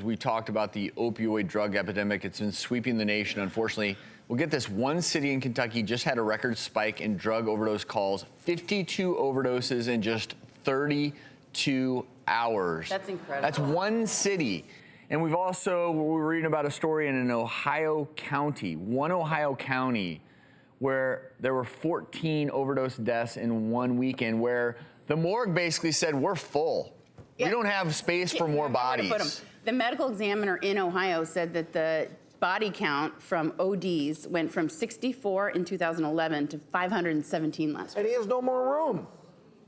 We talked about the opioid drug epidemic. It's been sweeping the nation, unfortunately. We'll get this. One city in Kentucky just had a record spike in drug overdose calls, 52 overdoses in just 32 hours. That's incredible. That's one city. And we were reading about a story in an Ohio county, one Ohio county, where there were 14 overdose deaths in one weekend, where the morgue basically said, we're full. We don't have space for more bodies. The medical examiner in Ohio said that the body count from ODs went from 64 in 2011 to 517 last year. And he has no more room.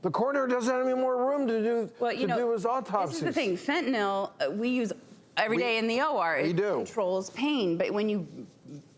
The coroner doesn't have any more room to do, do his autopsies. This is the thing. Fentanyl, we use every day in the OR. It controls pain, but when you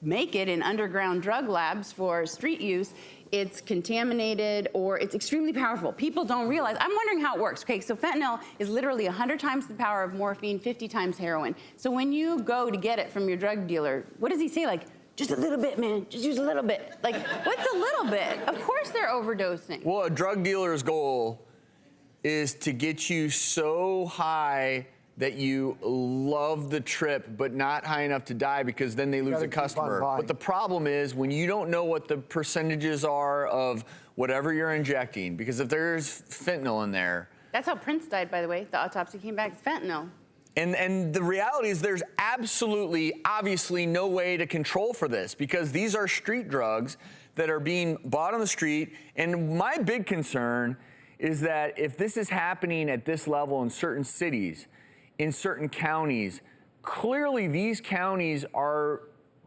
make it in underground drug labs for street use, it's contaminated or it's extremely powerful. People don't realize. I'm wondering how it works. Okay, so fentanyl is literally 100 times the power of morphine, 50 times heroin. So when you go to get it from your drug dealer, what does he say? Like, just a little bit, man. Just use a little bit. Like, what's a little bit? Of course they're overdosing. Well, a drug dealer's goal is to get you so high that you love the trip, but not high enough to die, because then they lose a customer. But the problem is when you don't know what the percentages are of whatever you're injecting, because if there's fentanyl in there. That's how Prince died, by the way. The autopsy came back, it's fentanyl. And the reality is there's absolutely, obviously, no way to control for this, because these are street drugs that are being bought on the street. And my big concern is that if this is happening at this level in certain cities, in certain counties, clearly these counties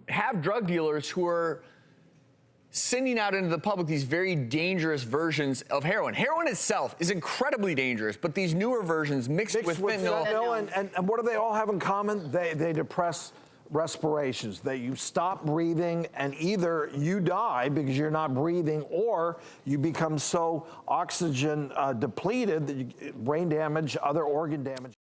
have drug dealers who are sending out into the public these very dangerous versions of heroin. Heroin itself is incredibly dangerous, but these newer versions mixed with fentanyl. And what do they all have in common? They depress respirations. You stop breathing, and either you die because you're not breathing, or you become so oxygen depleted that brain damage, other organ damage.